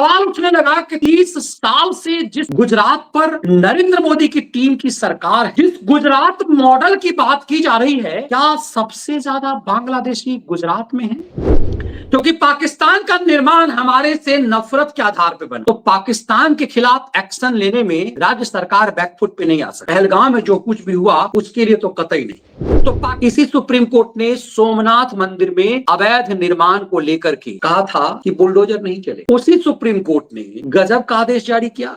सवाल उठने लगा कि 30 साल से जिस गुजरात पर नरेंद्र मोदी की टीम की सरकार है, जिस गुजरात मॉडल की बात की जा रही है, क्या सबसे ज्यादा बांग्लादेशी गुजरात में है? क्योंकि पाकिस्तान का निर्माण हमारे से नफरत के आधार पर बना, तो पाकिस्तान के खिलाफ एक्शन लेने में राज्य सरकार बैकफुट पे नहीं आ सकती। पहलगाम में जो कुछ भी हुआ उसके लिए तो कतई नहीं। तो इसी सुप्रीम कोर्ट ने सोमनाथ मंदिर में अवैध निर्माण को लेकर के कहा था कि बुलडोजर नहीं चले। उसी सुप्रीम कोर्ट ने गजब का आदेश जारी किया।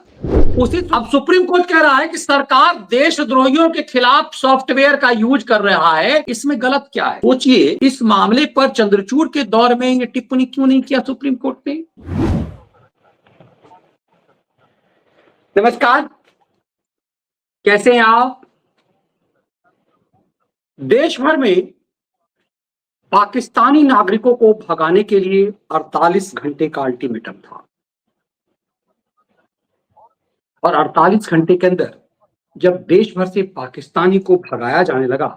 अब सुप्रीम कोर्ट कह रहा है कि सरकार देशद्रोहियों के खिलाफ सॉफ्टवेयर का यूज कर रहा है, इसमें गलत क्या है? सोचिए, इस मामले पर चंद्रचूड़ के दौर में ये टिप्पणी क्यों नहीं किया सुप्रीम कोर्ट ने? नमस्कार, कैसे हैं आप? देश भर में पाकिस्तानी नागरिकों को भगाने के लिए 48 घंटे का अल्टीमेटम था और 48 घंटे के अंदर जब देश भर से पाकिस्तानी को भगाया जाने लगा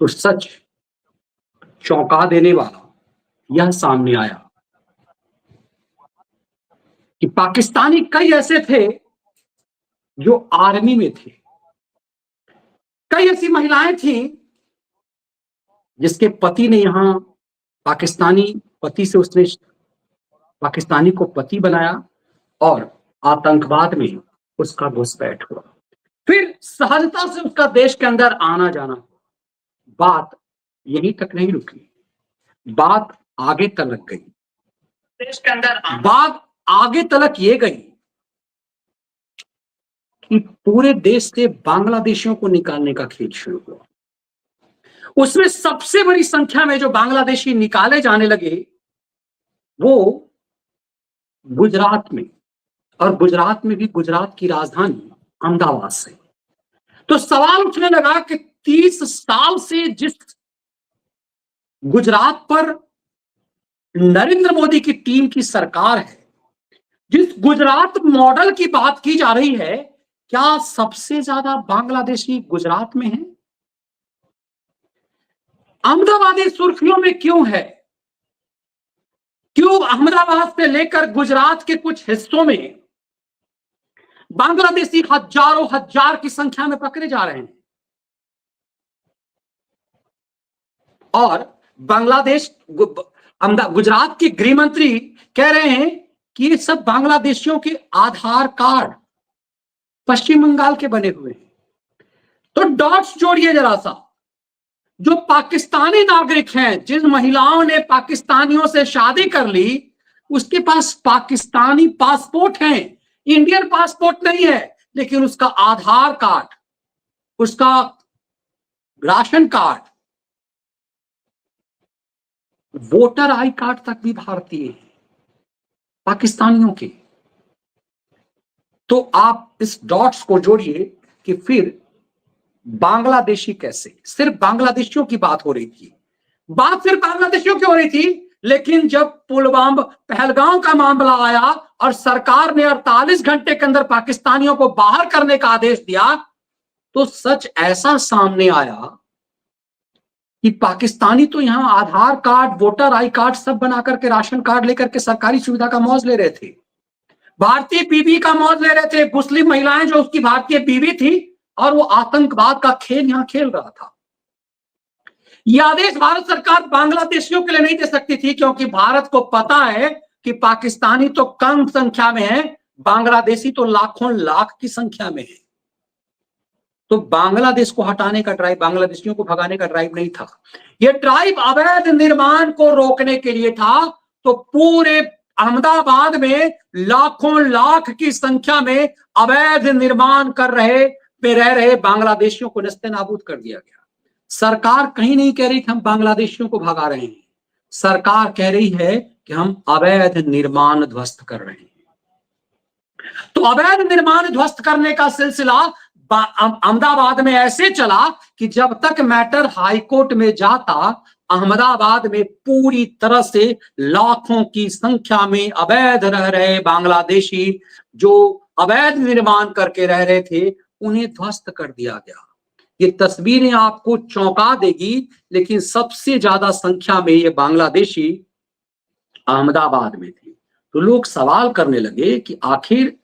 तो सच चौंका देने वाला यह सामने आया कि पाकिस्तानी कई ऐसे थे जो आर्मी में थे, कई ऐसी महिलाएं थी जिसके पति ने यहां पाकिस्तानी पति से उसने पाकिस्तानी को पति बनाया और आतंकवाद में उसका घुसपैठ हुआ, फिर सहजता से उसका देश के अंदर आना जाना। बात यहीं तक नहीं रुकी, बात आगे तलक गई। देश के अंदर बात आगे तलक ये गई कि पूरे देश से बांग्लादेशियों को निकालने का खेल शुरू हुआ। उसमें सबसे बड़ी संख्या में जो बांग्लादेशी निकाले जाने लगे वो गुजरात में, और गुजरात में भी गुजरात की राजधानी अहमदाबाद से। तो सवाल उठने लगा कि 30 साल से जिस गुजरात पर नरेंद्र मोदी की टीम की सरकार है, जिस गुजरात मॉडल की बात की जा रही है, क्या सबसे ज्यादा बांग्लादेशी गुजरात में है? अहमदाबादी सुर्खियों में क्यों है? क्यों अहमदाबाद से लेकर गुजरात के कुछ हिस्सों में बांग्लादेशी हजारों हजार की संख्या में पकड़े जा रहे हैं? और बांग्लादेश गुजरात के गृह मंत्री कह रहे हैं कि ये सब बांग्लादेशियों के आधार कार्ड पश्चिम बंगाल के बने हुए हैं। तो डॉट्स जोड़िए जरा सा। जो पाकिस्तानी नागरिक हैं, जिन महिलाओं ने पाकिस्तानियों से शादी कर ली, उसके पास पाकिस्तानी पासपोर्ट है, इंडियन पासपोर्ट नहीं है, लेकिन उसका आधार कार्ड, उसका ration card, voter I card तक भी भारतीय है, पाकिस्तानियों के। तो आप इस डॉट्स को जोड़िए कि फिर बांग्लादेशी कैसे? सिर्फ बांग्लादेशियों की बात हो रही थी, बात सिर्फ बांग्लादेशियों की हो रही थी, लेकिन जब पहलगाम का मामला आया और सरकार ने 48 घंटे के अंदर पाकिस्तानियों को बाहर करने का आदेश दिया, तो सच ऐसा सामने आया कि पाकिस्तानी तो यहां आधार कार्ड, वोटर आई कार्ड सब बना करके, राशन कार्ड लेकर के सरकारी सुविधा का मौज ले रहे थे, भारतीय बीवी का मौज ले रहे थे, मुस्लिम महिलाएं जो उसकी भारतीय बीवी थी, और वो आतंकवाद का खेल यहां खेल रहा था। यह आदेश भारत सरकार बांग्लादेशियों के लिए नहीं दे सकती थी, क्योंकि भारत को पता है कि पाकिस्तानी तो कम संख्या में है, बांग्लादेशी तो लाखों लाख की संख्या में है। तो बांग्लादेश को हटाने का ड्राइव, बांग्लादेशियों को भगाने का ड्राइव नहीं था, यह ड्राइव अवैध निर्माण को रोकने के लिए था। तो पूरे अहमदाबाद में लाखों लाख की संख्या में अवैध निर्माण कर रह रहे बांग्लादेशियों को नस्ते-नाबूद कर दिया गया। सरकार कहीं नहीं कह रही कि हम बांग्लादेशियों को भगा रहे हैं, सरकार कह रही है कि हम अवैध निर्माण ध्वस्त कर रहे हैं। तो अवैध निर्माण ध्वस्त करने का सिलसिला अहमदाबाद में ऐसे चला कि जब तक मैटर हाईकोर्ट में जाता, अहमदाबाद में पूरी तरह से लाखों की संख्या में अवैध रह रहे बांग्लादेशी, जो अवैध निर्माण करके रह रहे थे, उन्हें ध्वस्त कर दिया गया। ये तस्वीरें आपको चौंका देगी, लेकिन सबसे ज्यादा संख्या में ये बांग्लादेशी अहमदाबाद में थे। तो लोग सवाल करने लगे कि आखिर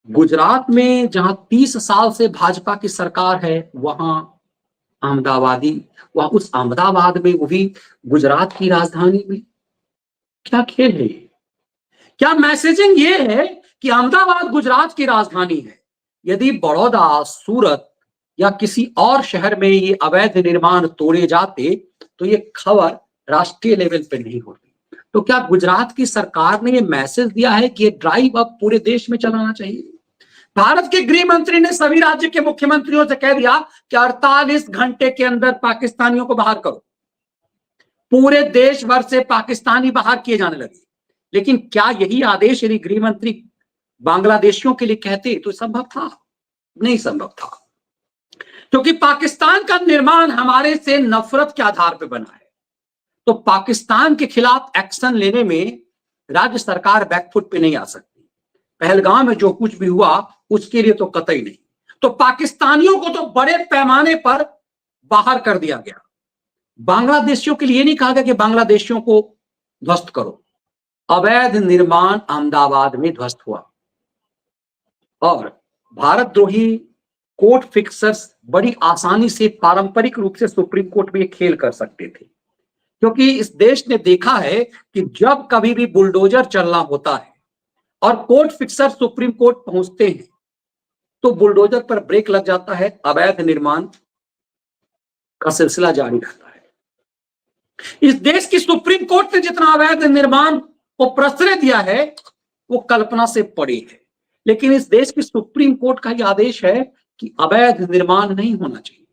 गुजरात में जहां 30 साल से भाजपा की सरकार है, वहां अहमदाबादी, वहां उस अहमदाबाद में, वो भी गुजरात की राजधानी में, क्या खेल है ये? क्या मैसेजिंग ये है कि अहमदाबाद गुजरात की राजधानी है, यदि बड़ौदा, सूरत या किसी और शहर में ये अवैध निर्माण तोड़े जाते तो ये खबर राष्ट्रीय लेवल पे नहीं होती। तो क्या गुजरात की सरकार ने ये मैसेज दिया है कि ये ड्राइव अब पूरे देश में चलाना चाहिए? भारत के गृह मंत्री ने सभी राज्य के मुख्यमंत्रियों से कह दिया कि 48 घंटे के अंदर पाकिस्तानियों को बाहर करो। पूरे देश भर से पाकिस्तानी बाहर किए जाने लगे। लेकिन क्या यही आदेश यदि गृह मंत्री बांग्लादेशियों के लिए कहते तो संभव था? नहीं संभव था, क्योंकि पाकिस्तान का निर्माण हमारे से नफरत के आधार पर बना है। तो पाकिस्तान के खिलाफ एक्शन लेने में राज्य सरकार बैकफुट पे नहीं आ सकती। पहलगाम में जो कुछ भी हुआ उसके लिए तो कतई नहीं। तो पाकिस्तानियों को तो बड़े पैमाने पर बाहर कर दिया गया। बांग्लादेशियों के लिए नहीं कहा गया कि बांग्लादेशियों को ध्वस्त करो। अवैध निर्माण अहमदाबाद में ध्वस्त हुआ और भारतद्रोही कोर्ट फिक्सर्स बड़ी आसानी से पारंपरिक रूप से सुप्रीम कोर्ट में खेल कर सकते थे, क्योंकि इस देश ने देखा है कि जब कभी भी बुलडोजर चलना होता है और कोर्ट फिक्सर सुप्रीम कोर्ट पहुंचते हैं तो बुलडोजर पर ब्रेक लग जाता है, अवैध निर्माण का सिलसिला जारी रहता है। इस देश की सुप्रीम कोर्ट ने जितना अवैध निर्माण को प्रश्रय दिया है वो कल्पना से परे है। लेकिन इस देश की सुप्रीम कोर्ट का यह आदेश है कि अवैध निर्माण नहीं होना चाहिए।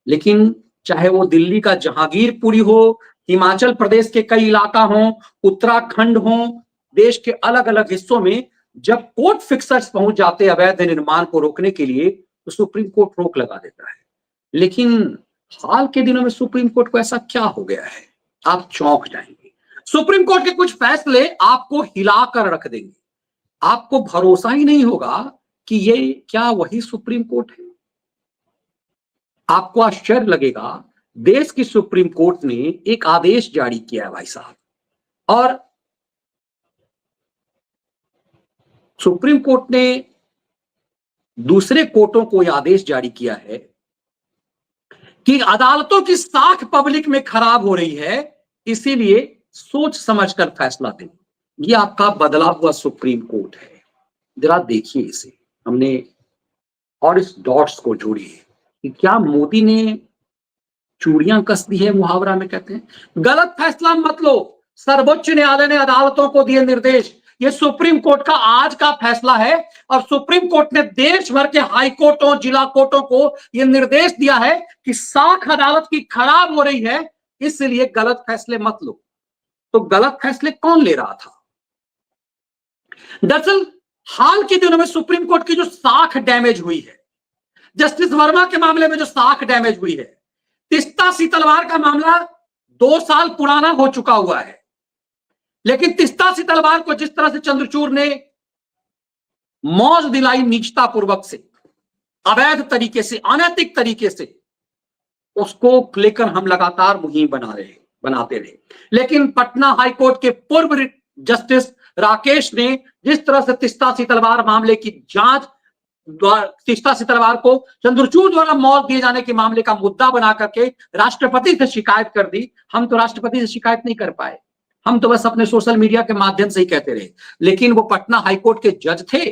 लेकिन चाहे वो दिल्ली का जहांगीरपुरी हो, हिमाचल प्रदेश के कई इलाका हो, उत्तराखंड हो, देश के अलग अलग हिस्सों में जब कोर्ट फिक्सर्स पहुंच जाते अवैध निर्माण को रोकने के लिए तो सुप्रीम कोर्ट रोक लगा देता है। लेकिन हाल के दिनों में सुप्रीम कोर्ट को ऐसा क्या हो गया है, आप चौंक जाएंगे। सुप्रीम कोर्ट के कुछ फैसले आपको हिलाकर रख देंगे। आपको भरोसा ही नहीं होगा कि ये क्या वही सुप्रीम कोर्ट है। आपको आश्चर्य लगेगा, देश की सुप्रीम कोर्ट ने एक आदेश जारी किया है भाई साहब, और सुप्रीम कोर्ट ने दूसरे कोर्टों को यह आदेश जारी किया है कि अदालतों की साख पब्लिक में खराब हो रही है, इसीलिए सोच समझकर फैसला दें। यह आपका बदला हुआ सुप्रीम कोर्ट है। जरा देखिए इसे, हमने और इस डॉट्स को जोड़िए कि क्या मोदी ने चूड़ियां कस दी है, मुहावरा में कहते हैं। गलत फैसला मत लो, सर्वोच्च न्यायालय ने अदालतों को दिए निर्देश। ये सुप्रीम कोर्ट का आज का फैसला है और सुप्रीम कोर्ट ने देश भर के हाई कोर्टों, जिला कोर्टों को यह निर्देश दिया है कि साख अदालत की खराब हो रही है, इसलिए गलत फैसले मत लो। तो गलत फैसले कौन ले रहा था? दरअसल हाल के दिनों में सुप्रीम कोर्ट की जो साख डैमेज हुई है, जस्टिस वर्मा के मामले में जो साख डैमेज हुई है, तीस्ता सीतलवार का मामला 2 साल पुराना हो चुका हुआ है। लेकिन तीस्ता सीतलवार को जिस तरह से चंद्रचूड़ ने मौज दिलाई नीचता पूर्वक से, अवैध तरीके से, अनैतिक तरीके से, उसको लेकर हम लगातार मुहिम बनाते रहे। लेकिन पटना हाईकोर्ट के पूर्व जस्टिस राकेश ने जिस तरह से तीस्ता सीतलवार मामले की जांच, तीस्ता सीतलवार को चंद्रचूड़ द्वारा मौत दिए जाने के मामले का मुद्दा बना करके राष्ट्रपति से शिकायत कर दी। हम तो राष्ट्रपति से शिकायत नहीं कर पाए, हम तो बस अपने सोशल मीडिया के माध्यम से ही कहते रहे। लेकिन वो पटना हाईकोर्ट के जज थे,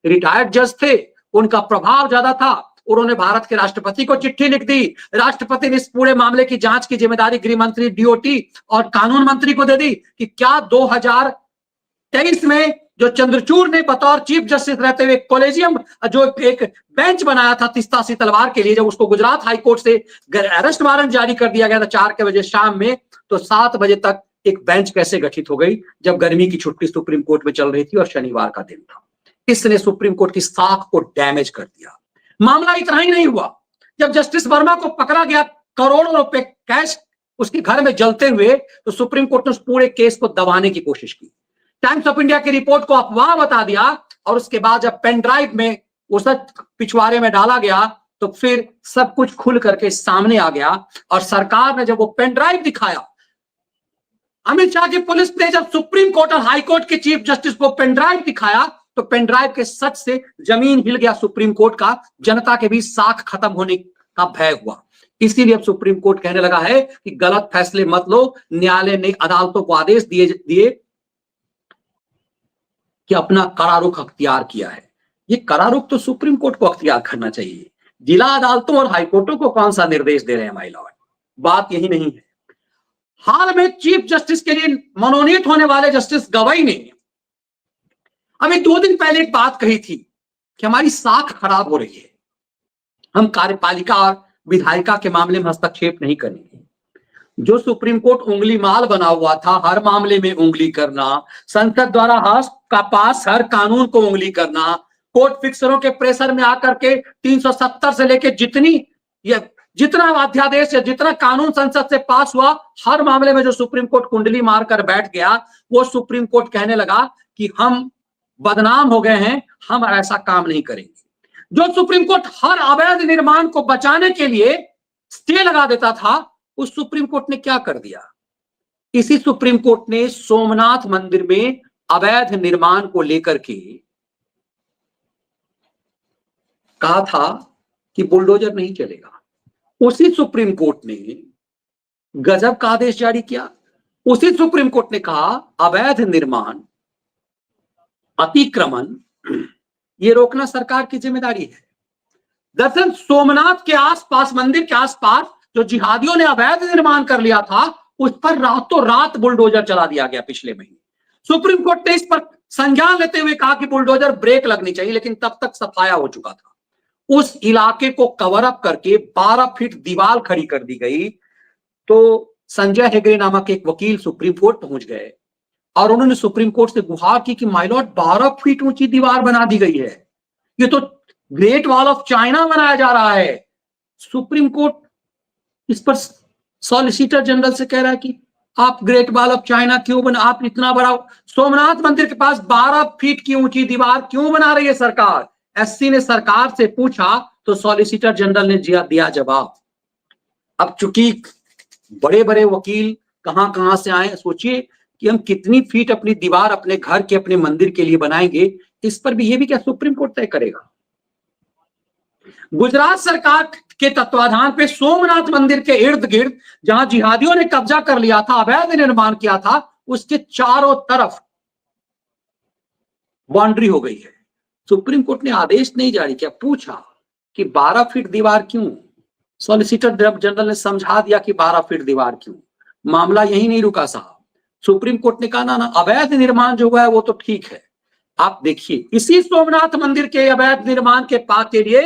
रिटायर्ड जज थे, उनका प्रभाव ज्यादा था। उन्होंने भारत के राष्ट्रपति को चिट्ठी लिख दी। राष्ट्रपति ने इस पूरे मामले की जांच की जिम्मेदारी गृह मंत्री, डीओटी और कानून मंत्री को दे दी कि क्या 2023 में जो चंद्रचूड़ ने बतौर चीफ जस्टिस रहते हुए कॉलेजियम, जो एक बेंच बनाया था तीस्ता सीतलवार के लिए, जब उसको गुजरात हाईकोर्ट से अरेस्ट वारंट जारी कर दिया गया था 4 बजे शाम में, तो 7 बजे तक एक बेंच कैसे गठित हो गई, जब गर्मी की छुट्टी सुप्रीम कोर्ट में चल रही थी और शनिवार का दिन था। इसने सुप्रीम कोर्ट की साख को डैमेज कर दिया। मामला इतना ही नहीं हुआ, जब जस्टिस वर्मा को पकड़ा गया करोड़ों रुपए कैश उसके घर में जलते हुए, तो सुप्रीम कोर्ट ने उस पूरे केस को दबाने की कोशिश की। टाइम्स ऑफ इंडिया की रिपोर्ट को अफवाह बता दिया और उसके बाद जब पेन ड्राइव में वो सच पिछवाड़े में डाला गया तो फिर सब कुछ खुल करके सामने आ गया। और सरकार ने जब वो पेन ड्राइव दिखाया अमित शाह की पुलिस ने जब सुप्रीम कोर्ट और हाई कोर्ट के चीफ जस्टिस को पेनड्राइव दिखाया तो पेनड्राइव के सच से जमीन हिल गया सुप्रीम कोर्ट का, जनता के बीच साख खत्म होने का भय हुआ। इसीलिए अब सुप्रीम कोर्ट कहने लगा है कि गलत फैसले मत लो। न्यायालय ने अदालतों को आदेश दिए कि अपना कड़ा रुख अख्तियार किया है। ये कड़ा रुख तो सुप्रीम कोर्ट को अख्तियार करना चाहिए, जिला अदालतों और हाईकोर्टों को कौन सा निर्देश दे रहे हैं माय लॉर्ड? बात यही नहीं है। हाल में चीफ जस्टिस के लिए मनोनीत होने वाले जस्टिस गवई ने अभी 2 दिन पहले एक बात कही थी कि हमारी साख खराब हो रही है, हम कार्यपालिका और विधायिका के मामले में हस्तक्षेप नहीं करेंगे। जो सुप्रीम कोर्ट उंगली माल बना हुआ था, हर मामले में उंगली करना, संसद द्वारा पास हर कानून को उंगली करना, कोर्ट फिक्सरों के प्रेशर में आकर के 370 से लेके जितना अध्यादेश या जितना कानून संसद से पास हुआ, हर मामले में जो सुप्रीम कोर्ट कुंडली मारकर बैठ गया, वो सुप्रीम कोर्ट कहने लगा कि हम बदनाम हो गए हैं, हम ऐसा काम नहीं करेंगे। जो सुप्रीम कोर्ट हर अवैध निर्माण को बचाने के लिए स्टे लगा देता था, उस सुप्रीम कोर्ट ने क्या कर दिया? इसी सुप्रीम कोर्ट ने सोमनाथ मंदिर में अवैध निर्माण को लेकर के कहा था कि बुलडोजर नहीं चलेगा। उसी सुप्रीम कोर्ट ने गजब का आदेश जारी किया। उसी सुप्रीम कोर्ट ने कहा अवैध निर्माण, अतिक्रमण ये रोकना सरकार की जिम्मेदारी है। दरअसल सोमनाथ के आसपास, मंदिर के आसपास जो जिहादियों ने अवैध निर्माण कर लिया था, उस पर रातों रात बुलडोजर चला दिया गया पिछले महीने। सुप्रीम कोर्ट ने इस पर संज्ञान लेते हुए कहा कि बुलडोजर ब्रेक लगनी चाहिए, लेकिन तब तक सफाया हो चुका था। उस इलाके को कवर अप करके 12 फीट दीवार खड़ी कर दी गई। तो संजय हेगड़े नामक एक वकील सुप्रीम कोर्ट पहुंच गए और उन्होंने सुप्रीम कोर्ट से गुहार की कि माय लॉर्ड 12 फीट ऊंची दीवार बना दी गई है, ये तो ग्रेट वॉल ऑफ चाइना बनाया जा रहा है। सुप्रीम कोर्ट इस पर सॉलिसिटर जनरल से कह रहा है कि आप ग्रेट वॉल ऑफ चाइना क्यों बना, आप इतना बड़ा सोमनाथ मंदिर के पास 12 फीट की ऊंची दीवार क्यों बना रही है सरकार? एससी ने सरकार से पूछा तो सॉलिसिटर जनरल ने दिया जवाब। अब चूंकि बड़े बड़े वकील कहां कहां से आए, सोचिए कि हम कितनी फीट अपनी दीवार अपने घर के, अपने मंदिर के लिए बनाएंगे, इस पर भी ये भी क्या सुप्रीम कोर्ट तय करेगा? गुजरात सरकार के तत्वाधान पे सोमनाथ मंदिर के इर्द गिर्द जहां जिहादियों ने कब्जा कर लिया था, अवैध निर्माण किया था, उसके चारों तरफ बाउंड्री हो गई है। सुप्रीम कोर्ट ने आदेश नहीं जारी किया, पूछा कि 12 फीट दीवार क्यों? सॉलिसिटर जनरल ने समझा दिया कि 12 फीट दीवार क्यों। मामला यही नहीं रुका साहब। सुप्रीम कोर्ट ने कहा ना अवैध निर्माण जो हुआ है वो तो ठीक है। आप देखिए इसी सोमनाथ मंदिर के अवैध निर्माण के पास के लिए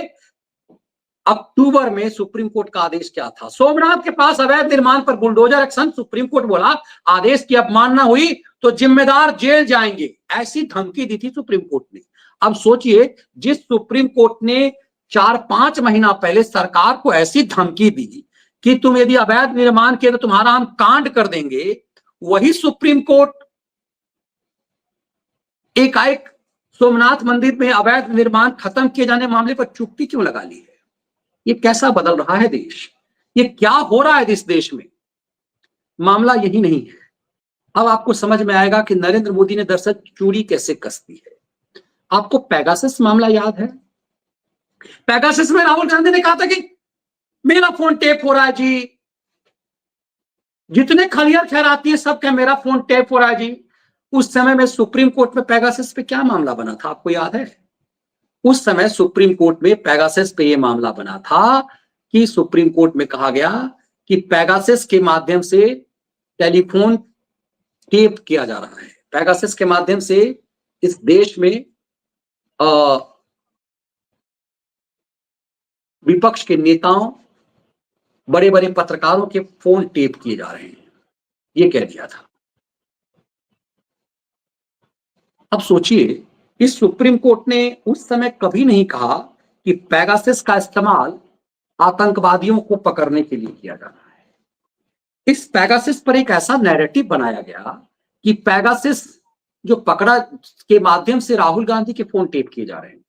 अक्टूबर में सुप्रीम कोर्ट का आदेश क्या था? सोमनाथ के पास अवैध निर्माण पर बुलडोजर एक्शन। सुप्रीम कोर्ट बोला आदेश की अवमानना हुई तो जिम्मेदार जेल जाएंगे, ऐसी धमकी दी थी सुप्रीम कोर्ट ने। अब सोचिए, जिस सुप्रीम कोर्ट ने 4-5 महीना पहले सरकार को ऐसी धमकी दी कि तुम यदि अवैध निर्माण किए तो तुम्हारा हम कांड कर देंगे, वही सुप्रीम कोर्ट एकाएक सोमनाथ मंदिर में अवैध निर्माण खत्म किए जाने मामले पर चुप्पी क्यों लगा ली है? ये कैसा बदल रहा है देश? ये क्या हो रहा है इस देश में? मामला यही नहीं है। अब आपको समझ में आएगा कि नरेंद्र मोदी ने दरअसल चूड़ी कैसे कसती है। आपको पेगासस मामला याद है? पेगासस में राहुल गांधी ने कहा था कि मेरा फोन टेप हो रहा है जी, जितने खलियां ठहराती है सब क्या मेरा फोन टेप हो रहा है जी। उस समय में सुप्रीम कोर्ट में पेगासस पे क्या मामला बना था, आपको याद है? उस समय सुप्रीम कोर्ट में पेगासस पे यह मामला बना था कि सुप्रीम कोर्ट में कहा गया कि पेगासस के माध्यम से टेलीफोन टेप किया जा रहा है। पेगासस के माध्यम से इस देश में विपक्ष के नेताओं, बड़े बड़े पत्रकारों के फोन टेप किए जा रहे हैं, ये कह दिया था। अब सोचिए, इस सुप्रीम कोर्ट ने उस समय कभी नहीं कहा कि पेगासस का इस्तेमाल आतंकवादियों को पकड़ने के लिए किया जाना है। इस पेगासस पर एक ऐसा नैरेटिव बनाया गया कि पेगासस जो पकड़ा के माध्यम से राहुल गांधी के फोन टेप किए जा रहे हैं।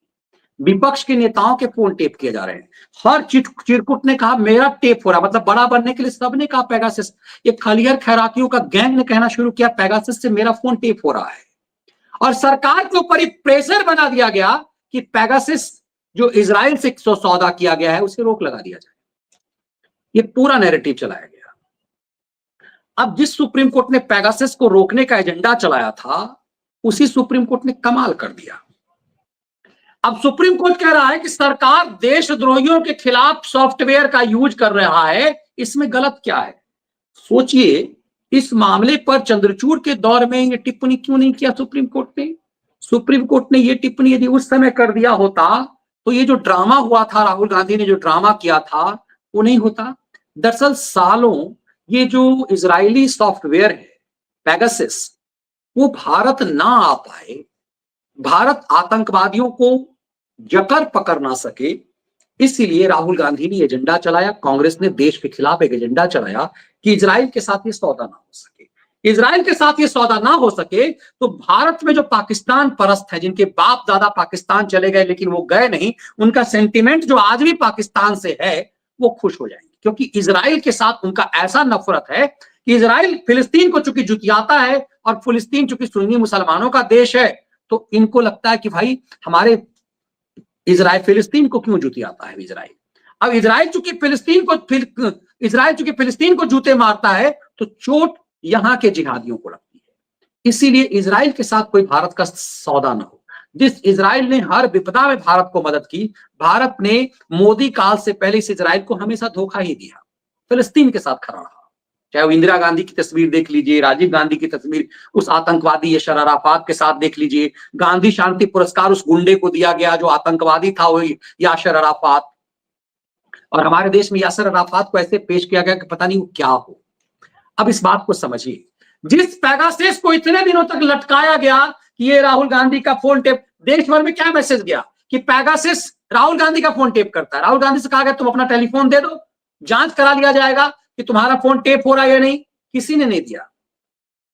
विपक्ष के नेताओं के फोन टेप किए जा रहे हैं। हर चिरकुट ने कहा मेरा टेप हो रहा, मतलब बड़ा बनने के लिए सबने कहा पेगासस। ये खलियर खैरातियों का गैंग ने कहना शुरू किया पेगासस से मेरा फोन टेप हो रहा है, और सरकार के ऊपर प्रेशर बना दिया गया कि पेगासस जो इजराइल से सौदा किया गया है उसे रोक लगा दिया जाए। ये पूरा नैरेटिव चलाया गया। अब जिस सुप्रीम कोर्ट ने पेगासस को रोकने का एजेंडा चलाया था, उसी सुप्रीम कोर्ट ने कमाल कर दिया। अब सुप्रीम कोर्ट कह रहा है कि सरकार देशद्रोहियों के खिलाफ सॉफ्टवेयर का यूज कर रहा है, इसमें गलत क्या है? सोचिए, इस मामले पर चंद्रचूड़ के दौर में ये टिप्पणी क्यों नहीं किया सुप्रीम कोर्ट ने? सुप्रीम कोर्ट ने ये टिप्पणी यदि उस समय कर दिया होता तो ये जो ड्रामा हुआ था, राहुल गांधी ने जो ड्रामा किया था, वो नहीं होता। दरअसल सालों ये जो इजरायली सॉफ्टवेयर है पेगासस, वो भारत ना आ पाए, भारत आतंकवादियों को जकड़ पकड़ ना सके, इसीलिए राहुल गांधी ने एजेंडा चलाया, कांग्रेस ने देश के खिलाफ एक एजेंडा चलाया कि इजराइल के साथ ये सौदा ना हो सके। इजराइल के साथ ये सौदा ना हो सके तो भारत में जो पाकिस्तान परस्त है, जिनके बाप दादा पाकिस्तान चले गए लेकिन वो गए नहीं, उनका सेंटिमेंट जो आज भी पाकिस्तान से है वो खुश हो जाएंगे, क्योंकि इजराइल के साथ उनका ऐसा नफरत है कि इजराइल फिलिस्तीन को चूंकि जुतियाता है और फिलिस्तीन चूंकि सुन्नी मुसलमानों का देश है, तो इनको लगता है कि भाई हमारे इजराइल फिलिस्तीन को क्यों जुतियाता है इजराइल। अब इजराइल चूंकि फिलिस्तीन को जूते मारता है तो चोट यहां के जिहादियों को लगती है, इसीलिए इजराइल के साथ कोई भारत का सौदा ना हो। जिस इजराइल ने हर विपदा में भारत को मदद की, भारत ने मोदी काल से पहले इस इजराइल को हमेशा धोखा ही दिया, फिलिस्तीन के साथ खड़ा रहा। चाहे वो इंदिरा गांधी की तस्वीर देख लीजिए, राजीव गांधी की तस्वीर उस आतंकवादी यासर अराफात के साथ देख लीजिए, गांधी शांति पुरस्कार उस गुंडे को दिया गया जो आतंकवादी था, वो यासर अराफात, और हमारे देश में यासर अराफात को ऐसे पेश किया गया कि पता नहीं वो क्या हो। अब इस बात को समझिए, जिस पेगासस को इतने दिनों तक लटकाया गया कि ये राहुल गांधी का फोन टेप, देश भर में क्या मैसेज गया कि पेगासस राहुल गांधी का फोन टेप करता है। राहुल गांधी से कहा गया तुम अपना टेलीफोन दे दो, जांच करा लिया जाएगा कि तुम्हारा फोन टेप हो रहा है या नहीं। किसी ने नहीं दिया,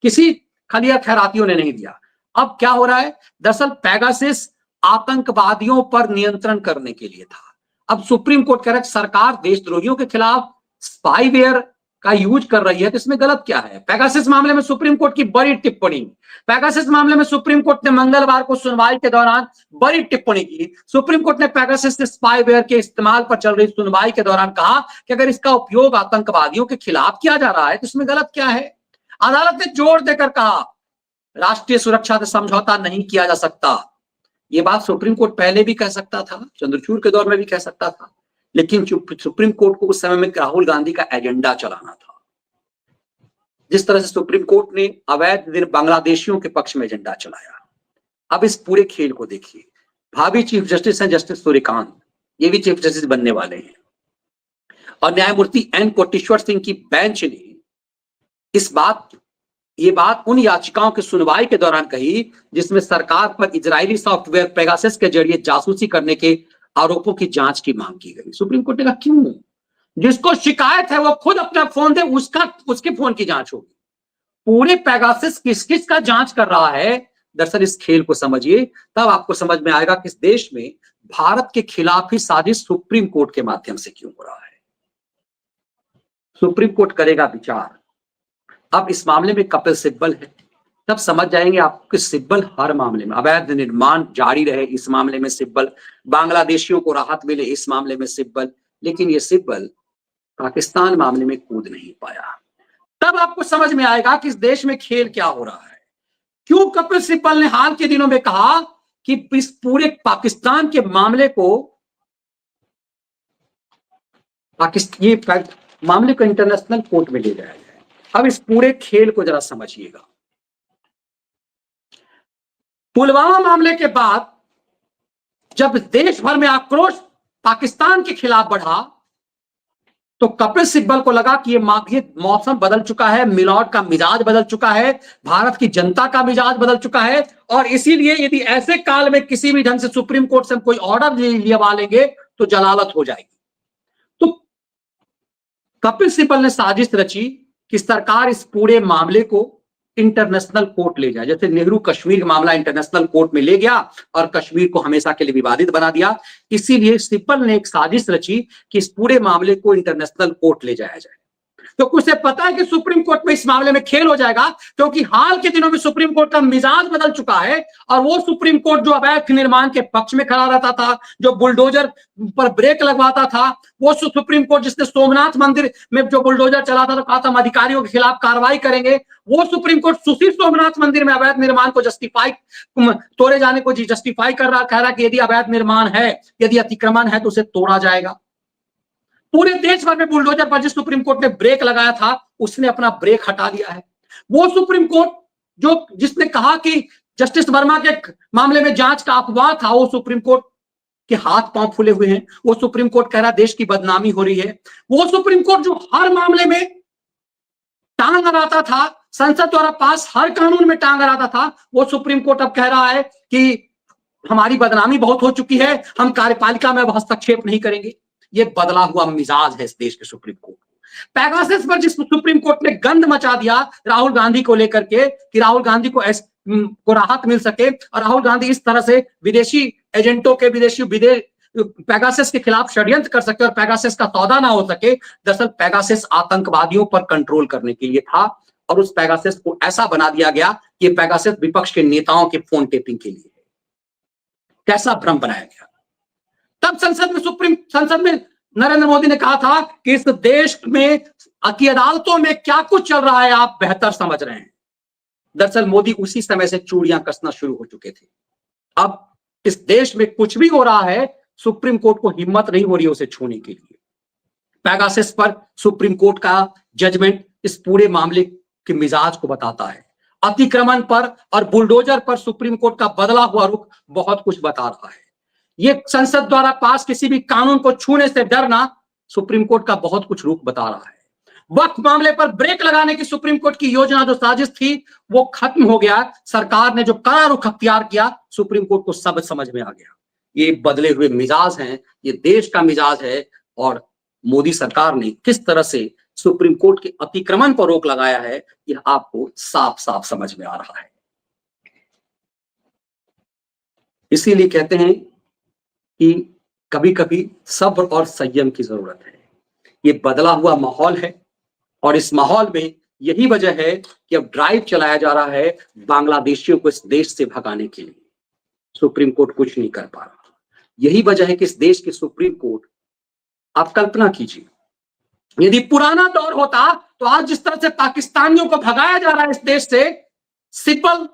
किसी खलिया खैरातियों ने नहीं दिया। अब क्या हो रहा है, दरअसल पेगासस आतंकवादियों पर नियंत्रण करने के लिए था। अब सुप्रीम कोर्ट कह रहा है सरकार देशद्रोहियों के खिलाफ स्पाईवेयर का यूज कर रही है, तो इसमें गलत क्या है? पेगासस मामले में सुप्रीम कोर्ट की बड़ी टिप्पणी, पेगासस मामले में सुप्रीम कोर्ट ने मंगलवार को सुनवाई के दौरान बड़ी टिप्पणी की। सुप्रीम कोर्ट ने पेगासस से स्पाईवेयर के इस्तेमाल पर चल रही सुनवाई के दौरान कहा कि अगर इसका उपयोग आतंकवादियों के खिलाफ किया जा रहा है तो इसमें गलत क्या है? अदालत ने जोर देकर कहा राष्ट्रीय सुरक्षा से समझौता नहीं किया जा सकता। ये बात सुप्रीम कोर्ट पहले भी कह सकता था, चंद्रचूड़ के दौर में भी कह सकता था, लेकिन सुप्रीम कोर्ट को उस समय में राहुल गांधी का एजेंडा चलाना था। जिस तरह से सुप्रीम कोर्ट ने अवैध बांग्लादेशियों के पक्ष में एजेंडा चलाया। अब इस पूरे खेल को देखिए, भावी चीफ जस्टिस हैं जस्टिस सूर्यकांत, ये भी चीफ जस्टिस बनने वाले हैं, और न्यायमूर्ति एन कोटेश्वर सिंह की बेंच ने ये बात उन याचिकाओं की सुनवाई के दौरान कही जिसमें सरकार पर इजरायली सॉफ्टवेयर पेगासस के जरिए जासूसी करने के आरोपों की जांच की मांग की गई। सुप्रीम कोर्ट ने कहा क्यों? जिसको शिकायत है वो खुद अपना फोन दे, उसके फोन की जांच होगी। पूरे पेगासस किस किस का जांच कर रहा है? दरअसल इस खेल को समझिए, तब आपको समझ में आएगा कि इस देश में भारत के खिलाफ ही साजिश सुप्रीम कोर्ट के माध्यम से क्यों हो रहा है। सुप्रीम कोर्ट करेगा विचार। अब इस मामले में कपिल सिब्बल है, तब समझ जाएंगे आपको कि सिब्बल हर मामले में, अवैध निर्माण जारी रहे इस मामले में सिब्बल, बांग्लादेशियों को राहत मिले इस मामले में सिब्बल, लेकिन ये सिब्बल पाकिस्तान मामले में कूद नहीं पाया। तब आपको समझ में आएगा कि इस देश में खेल क्या हो रहा है। क्यों कपिल सिब्बल ने हाल के दिनों में कहा कि इस पूरे पाकिस्तान के मामले को, ये मामले को इंटरनेशनल कोर्ट में ले जाया जाए। अब इस पूरे खेल को जरा समझिएगा। पुलवामा मामले के बाद जब देश भर में आक्रोश पाकिस्तान के खिलाफ बढ़ा तो कपिल सिब्बल को लगा कि ये मौसम बदल चुका है, मिलॉर्ड का मिजाज बदल चुका है, भारत की जनता का मिजाज बदल चुका है, और इसीलिए यदि ऐसे काल में किसी भी ढंग से सुप्रीम कोर्ट से हम कोई ऑर्डर लिया लेंगे तो जलालत हो जाएगी। तो कपिल सिब्बल ने साजिश रची कि सरकार इस पूरे मामले को इंटरनेशनल कोर्ट ले जाए। जैसे नेहरू कश्मीर का मामला इंटरनेशनल कोर्ट में ले गया और कश्मीर को हमेशा के लिए विवादित बना दिया। इसीलिए सिब्बल ने एक साजिश रची कि इस पूरे मामले को इंटरनेशनल कोर्ट ले जाया जाए। तो उसे पता है कि सुप्रीम कोर्ट में इस मामले में खेल हो जाएगा, क्योंकि हाल के दिनों में सुप्रीम कोर्ट का मिजाज बदल चुका है। और वो सुप्रीम कोर्ट जो अवैध निर्माण के पक्ष में खड़ा रहता था, जो बुलडोजर पर ब्रेक लगवाता था, वो सुप्रीम कोर्ट जिसने सोमनाथ मंदिर में जो बुलडोजर चला था तो कहा था हम अधिकारियों के खिलाफ कार्रवाई करेंगे, वो सुप्रीम कोर्ट सुशील सोमनाथ मंदिर में अवैध निर्माण को जस्टिफाई, तोड़े जाने को जस्टिफाई कर रहा, कह रहा कि यदि अवैध निर्माण है, यदि अतिक्रमण है तो उसे तोड़ा जाएगा। पूरे देश भर में बुलडोजर पर जिस सुप्रीम कोर्ट ने ब्रेक लगाया था उसने अपना ब्रेक हटा लिया है। वो सुप्रीम कोर्ट जो जिसने कहा कि जस्टिस वर्मा के मामले में जांच का अफवाह था, वो सुप्रीम कोर्ट के हाथ पांव फूले हुए हैं। वो सुप्रीम कोर्ट कह रहा देश की बदनामी हो रही है। वो सुप्रीम कोर्ट जो हर मामले में टांग अड़ाता था, संसद द्वारा पास हर कानून में टांग अड़ाता था, वो सुप्रीम कोर्ट अब कह रहा है कि हमारी बदनामी बहुत हो चुकी है, हम कार्यपालिका में हस्तक्षेप नहीं करेंगे। ये बदला हुआ मिजाज है इस देश के सुप्रीम कोर्ट। पैगासस पर जिस सुप्रीम कोर्ट ने गंद मचा दिया राहुल गांधी को लेकर के कि राहुल गांधी को राहत मिल सके और राहुल गांधी इस तरह से विदेशी एजेंटों के पैगासस के खिलाफ षड्यंत्र कर सके और पैगासस का सौदा ना हो सके। दरअसल पैगासस आतंकवादियों पर कंट्रोल करने के लिए था और उस पैगासस को ऐसा बना दिया गया कि पैगासस विपक्ष के नेताओं के फोन टेपिंग के लिए। कैसा भ्रम बनाया गया। तब संसद में नरेंद्र मोदी ने कहा था कि इस देश में की अदालतों में क्या कुछ चल रहा है आप बेहतर समझ रहे हैं। दरअसल मोदी उसी समय से चूड़ियां कसना शुरू हो चुके थे। अब इस देश में कुछ भी हो रहा है, सुप्रीम कोर्ट को हिम्मत नहीं हो रही है उसे छूने के लिए। पैगासस पर सुप्रीम कोर्ट का जजमेंट इस पूरे मामले के मिजाज को बताता है। अतिक्रमण पर और बुलडोजर पर सुप्रीम कोर्ट का बदला हुआ रुख बहुत कुछ बता रहा है। ये संसद द्वारा पास किसी भी कानून को छूने से डरना सुप्रीम कोर्ट का बहुत कुछ रुख बता रहा है। वक्फ मामले पर ब्रेक लगाने की सुप्रीम कोर्ट की योजना जो साजिश थी वो खत्म हो गया। सरकार ने जो कड़ा रुख अख्तियार किया, सुप्रीम कोर्ट को सब समझ में आ गया। ये बदले हुए मिजाज हैं, ये देश का मिजाज है और मोदी सरकार ने किस तरह से सुप्रीम कोर्ट के अतिक्रमण पर रोक लगाया है, यह आपको साफ साफ समझ में आ रहा है। इसीलिए कहते हैं कि कभी कभी सब्र और संयम की जरूरत है। ये बदला हुआ माहौल है और इस माहौल में यही वजह है कि अब ड्राइव चलाया जा रहा है बांग्लादेशियों को इस देश से भगाने के लिए। सुप्रीम कोर्ट कुछ नहीं कर पा रहा। यही वजह है कि इस देश की सुप्रीम कोर्ट, आप कल्पना कीजिए यदि पुराना दौर होता तो आज जिस तरह से पाकिस्तानियों को भगाया जा रहा है इस देश से, सिब्बल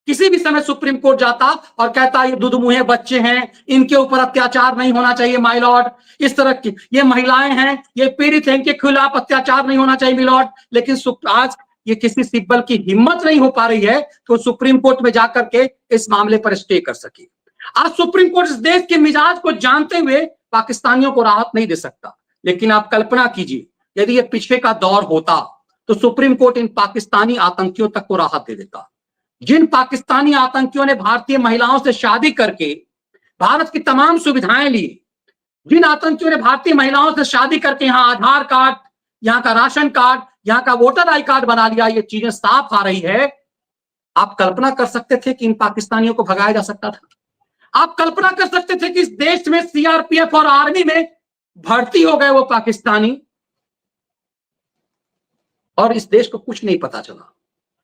किसी भी समय सुप्रीम कोर्ट जाता और कहता ये दुधमुहे बच्चे हैं, इनके ऊपर अत्याचार नहीं होना चाहिए माय लॉर्ड, इस तरह की ये महिलाएं हैं, ये पीड़ित हैं, इनके खिलाफ अत्याचार नहीं होना चाहिए माय लॉर्ड। लेकिन आज ये किसी सिब्बल की हिम्मत नहीं हो पा रही है कि वो सुप्रीम कोर्ट में जाकर के इस मामले पर स्टे कर सके। आज सुप्रीम कोर्ट इस देश के मिजाज को जानते हुए पाकिस्तानियों को राहत नहीं दे सकता। लेकिन आप कल्पना कीजिए यदि ये पीछे का दौर होता तो सुप्रीम कोर्ट इन पाकिस्तानी आतंकियों तक को राहत दे देता। जिन पाकिस्तानी आतंकियों ने भारतीय महिलाओं से शादी करके भारत की तमाम सुविधाएं ली, जिन आतंकियों ने भारतीय महिलाओं से शादी करके यहाँ आधार कार्ड, यहाँ का राशन कार्ड, यहाँ का वोटर आई कार्ड बना लिया, ये चीजें साफ आ रही है। आप कल्पना कर सकते थे कि इन पाकिस्तानियों को भगाया जा सकता था? आप कल्पना कर सकते थे कि इस देश में सीआरपीएफ और आर्मी में भर्ती हो गए वो पाकिस्तानी और इस देश को कुछ नहीं पता चला?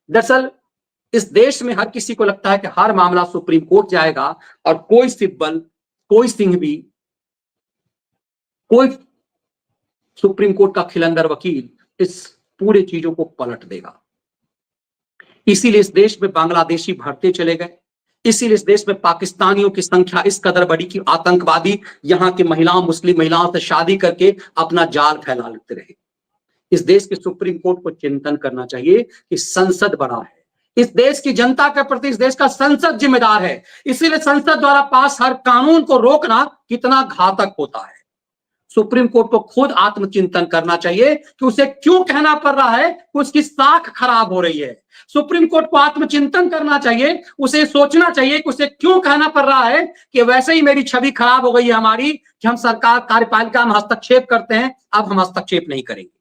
दरअसल इस देश में हर किसी को लगता है कि हर मामला सुप्रीम कोर्ट जाएगा और कोई सिब्बल, कोई सिंघवी, कोई सुप्रीम कोर्ट का खिलंदर वकील इस पूरे चीजों को पलट देगा। इसीलिए इस देश में बांग्लादेशी भरते चले गए, इसीलिए इस देश में पाकिस्तानियों की संख्या इस कदर बढ़ी कि आतंकवादी यहां की महिलाओं, मुस्लिम महिलाओं से शादी करके अपना जाल फैला लेते रहे। इस देश के सुप्रीम कोर्ट को चिंतन करना चाहिए कि संसद बड़ा है, इस देश की जनता के प्रति इस देश का संसद जिम्मेदार है। इसीलिए संसद द्वारा पास हर कानून को रोकना कितना घातक होता है। सुप्रीम कोर्ट को खुद आत्मचिंतन करना चाहिए कि उसे क्यों कहना पड़ रहा है कि उसकी साख खराब हो रही है। सुप्रीम कोर्ट को आत्मचिंतन करना चाहिए, उसे सोचना चाहिए कि उसे क्यों कहना पड़ रहा है कि वैसे ही मेरी छवि खराब हो गई है हमारी कि हम सरकार कार्यपालिका में हस्तक्षेप करते हैं, अब हम हस्तक्षेप नहीं करेंगे।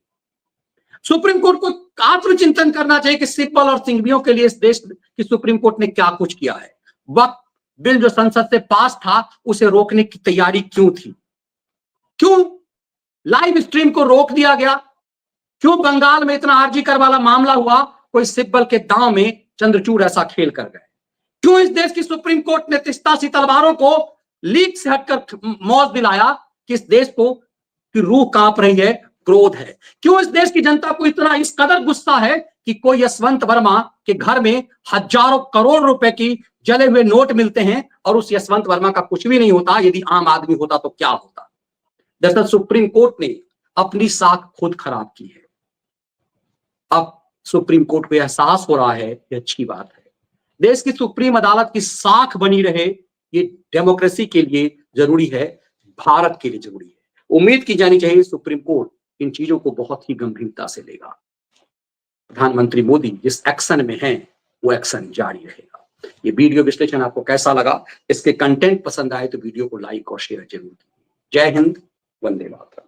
सुप्रीम कोर्ट को आत्मचिंतन करना चाहिए कि सिब्बल और सिंघवियों के लिए इस देश की सुप्रीम कोर्ट ने क्या कुछ किया है। वक्त बिल जो संसद से पास था उसे रोकने की तैयारी क्यों थी, क्यों लाइव स्ट्रीम को रोक दिया गया, क्यों बंगाल में इतना आरजीकर वाला मामला हुआ, कोई सिब्बल के दांव में चंद्रचूड़ ऐसा खेल कर गए, क्यों इस देश की सुप्रीम कोर्ट ने तिस्तासी तलवारों को लीक से हटकर मौत दिलाया कि इस देश को की रूह कांप रही है, क्रोध है, क्यों इस देश की जनता को इतना इस कदर गुस्सा है कि कोई यशवंत वर्मा के घर में हजारों करोड़ रुपए की जले हुए नोट मिलते हैं और उस यशवंत वर्मा का कुछ भी नहीं होता, यदि आम आदमी होता तो क्या होता। दरअसल सुप्रीम कोर्ट ने अपनी साख खुद खराब की है। अब सुप्रीम कोर्ट को एहसास हो रहा है, ये अच्छी बात है। देश की सुप्रीम अदालत की साख बनी रहे, ये डेमोक्रेसी के लिए जरूरी है, भारत के लिए जरूरी है। उम्मीद की जानी चाहिए सुप्रीम कोर्ट इन चीजों को बहुत ही गंभीरता से लेगा। प्रधानमंत्री मोदी जिस एक्शन में हैं वो एक्शन जारी रहेगा। ये वीडियो विश्लेषण आपको कैसा लगा, इसके कंटेंट पसंद आए तो वीडियो को लाइक और शेयर जरूर कीजिए। जय हिंद, वंदे मातरम।